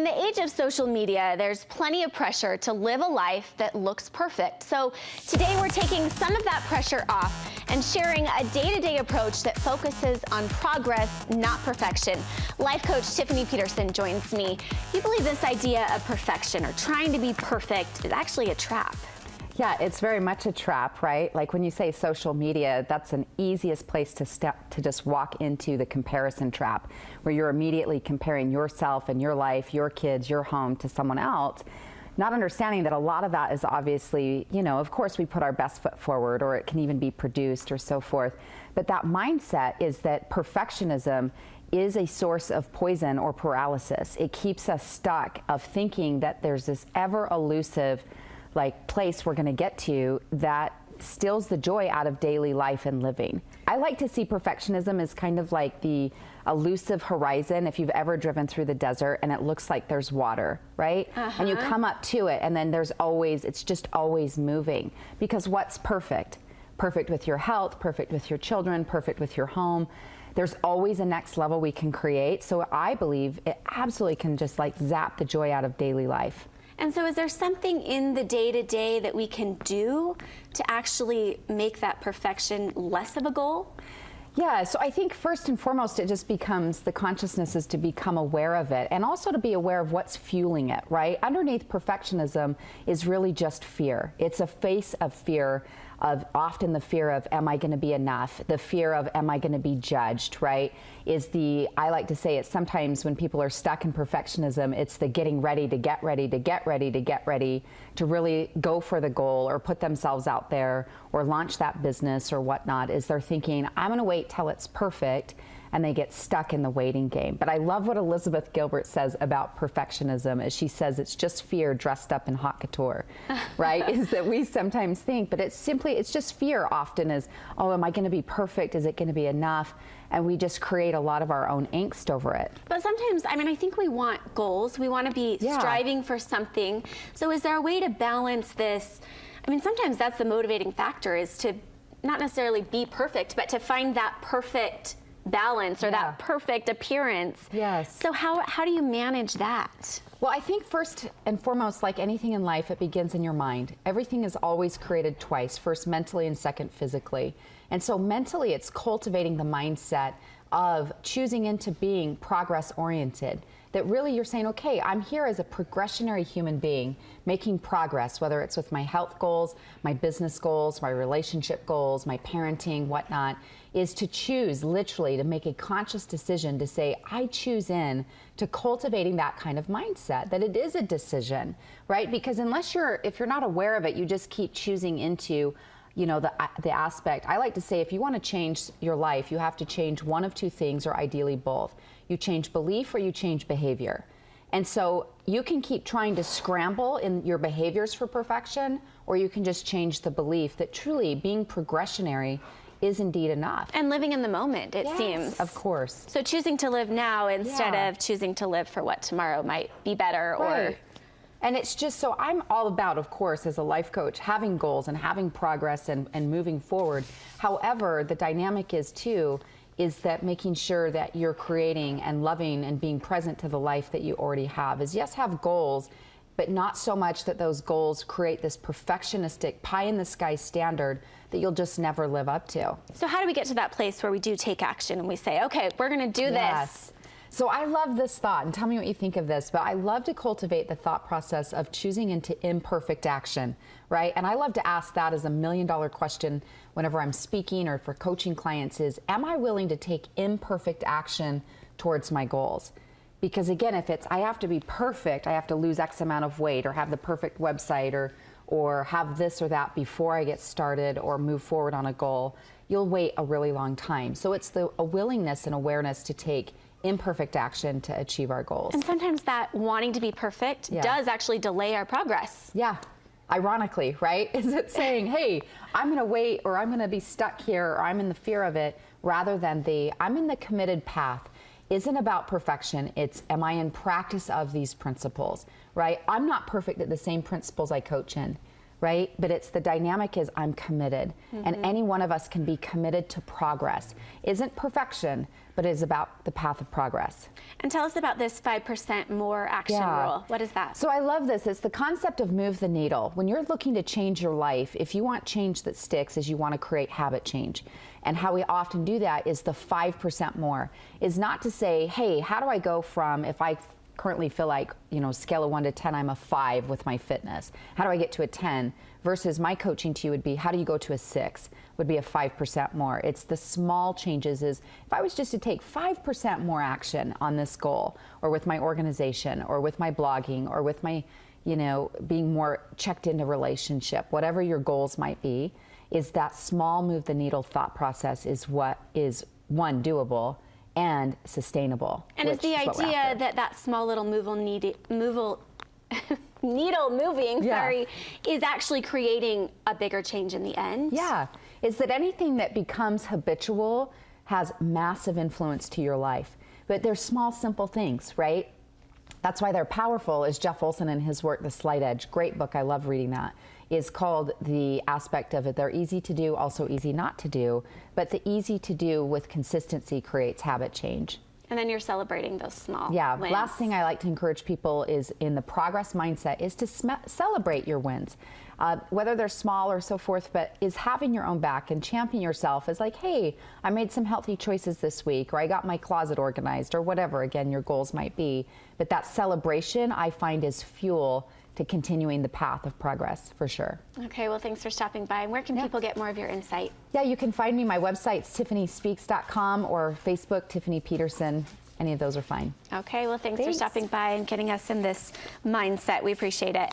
In the age of social media, there's plenty of pressure to live a life that looks perfect. So today we're taking some of that pressure off and sharing a day-to-day approach that focuses on progress, not perfection. Life coach Tiffany Peterson joins me. You believe this idea of perfection or trying to be perfect is actually a trap? Yeah, it's very much a trap, right? Like when you say social media, that's an easiest place to just walk into the comparison trap, where you're immediately comparing yourself and your life, your kids, your home to someone else, not understanding that a lot of that is obviously, you know, of course we put our best foot forward, or it can even be produced or so forth. But that mindset is that perfectionism is a source of poison or paralysis. It keeps us stuck of thinking that there's this ever elusive place we're going to get to that steals the joy out of daily life and living. I like to see perfectionism as kind of like the elusive horizon. If you've ever driven through the desert and it looks like there's water, right? And you come up to it and then it's just always moving. Because what's perfect? Perfect with your health, perfect with your children, perfect with your home. There's always a next level we can create. So I believe it absolutely can just zap the joy out of daily life. And so is there something in the day-to-day that we can do to actually make that perfection less of a goal? Yeah, so I think first and foremost, it just becomes, the consciousness is to become aware of it and also to be aware of what's fueling it, right? Underneath perfectionism is really just fear. It's a face of fear, of often the fear of, am I going to be enough? The fear of, am I going to be judged, right? I like to say it's sometimes when people are stuck in perfectionism, it's the getting ready to get ready to get ready to get ready to really go for the goal or put themselves out there or launch that business or whatnot, is they're thinking, I'm going to wait till it's perfect, and they get stuck in the waiting game. But I love what Elizabeth Gilbert says about perfectionism, as she says it's just fear dressed up in haute couture, right? Is that we sometimes think, but it's just fear often is, oh, am I going to be perfect? Is it going to be enough? And we just create a lot of our own angst over it. But sometimes, I think we want goals. We want to be striving for something. So is there a way to balance this? Sometimes that's the motivating factor, is to not necessarily be perfect, but to find that perfect balance or that perfect appearance. Yes. So how do you manage that? Well, I think first and foremost, like anything in life, it begins in your mind. Everything is always created twice, first mentally and second physically. And so mentally, it's cultivating the mindset of choosing into being progress-oriented. That really you're saying, okay, I'm here as a progressionary human being, making progress, whether it's with my health goals, my business goals, my relationship goals, my parenting, whatnot, is to choose, literally, to make a conscious decision to say, I choose in to cultivating that kind of mindset, that it is a decision, right? Because if you're not aware of it, you just keep choosing into, the aspect. I like to say, if you want to change your life, you have to change one of two things, or ideally both. You change belief or you change behavior. And so you can keep trying to scramble in your behaviors for perfection, or you can just change the belief that truly being progressionary is indeed enough. And living in the moment, it seems. Of course. So choosing to live now instead of choosing to live for what tomorrow might be better. Right. And it's just, so I'm all about, of course, as a life coach, having goals and having progress and moving forward. However, the dynamic is that making sure that you're creating and loving and being present to the life that you already have. Is yes, have goals, but not so much that those goals create this perfectionistic pie-in-the-sky standard that you'll just never live up to. So how do we get to that place where we do take action and we say, okay, we're going to do this? So I love this thought, and tell me what you think of this, but I love to cultivate the thought process of choosing into imperfect action, right? And I love to ask that as a $1 million question whenever I'm speaking or for coaching clients is, am I willing to take imperfect action towards my goals? Because again, if it's, I have to be perfect, I have to lose X amount of weight or have the perfect website or have this or that before I get started or move forward on a goal, you'll wait a really long time. So it's a willingness and awareness to take imperfect action to achieve our goals. And sometimes that wanting to be perfect does actually delay our progress. Yeah. Ironically, right? Is it saying, hey, I'm going to wait, or I'm going to be stuck here, or I'm in the fear of it, rather than I'm in the committed path. Isn't about perfection. It's, am I in practice of these principles, right? I'm not perfect at the same principles I coach in, right? But it's the dynamic is I'm committed. And any one of us can be committed to progress. Isn't perfection, but it is about the path of progress. And tell us about this 5% more action rule. What is that? So I love this. It's the concept of move the needle. When you're looking to change your life, if you want change that sticks, is you want to create habit change. And how we often do that is the 5% more. Is not to say, hey, how do I go from, if I currently feel like, scale of 1 to 10, I'm a 5 with my fitness. How do I get to a 10? Versus my coaching to you would be, how do you go to a 6? Would be a 5% more. It's the small changes. Is if I was just to take 5% more action on this goal, or with my organization, or with my blogging, or with my, being more checked into relationship, whatever your goals might be, is that small move the needle thought process is what is, one, doable, and sustainable. And it's the idea that that small little needle moving, is actually creating a bigger change in the end. Yeah, is that anything that becomes habitual has massive influence to your life. But they're small, simple things, right? That's why they're powerful, as Jeff Olson in his work, The Slight Edge, great book, I love reading that, is called the aspect of it. They're easy to do, also easy not to do, but the easy to do with consistency creates habit change. And then you're celebrating those small wins. Last thing I like to encourage people is in the progress mindset is to celebrate your wins. Whether they're small or so forth, but is having your own back and champion yourself as like, hey, I made some healthy choices this week, or I got my closet organized, or whatever, again, your goals might be. But that celebration, I find, is fuel to continuing the path of progress, for sure. Okay, well, thanks for stopping by. And where can people get more of your insight? Yeah, you can find me. My website's tiffanyspeaks.com, or Facebook, Tiffany Peterson. Any of those are fine. Okay, well, thanks for stopping by and getting us in this mindset. We appreciate it.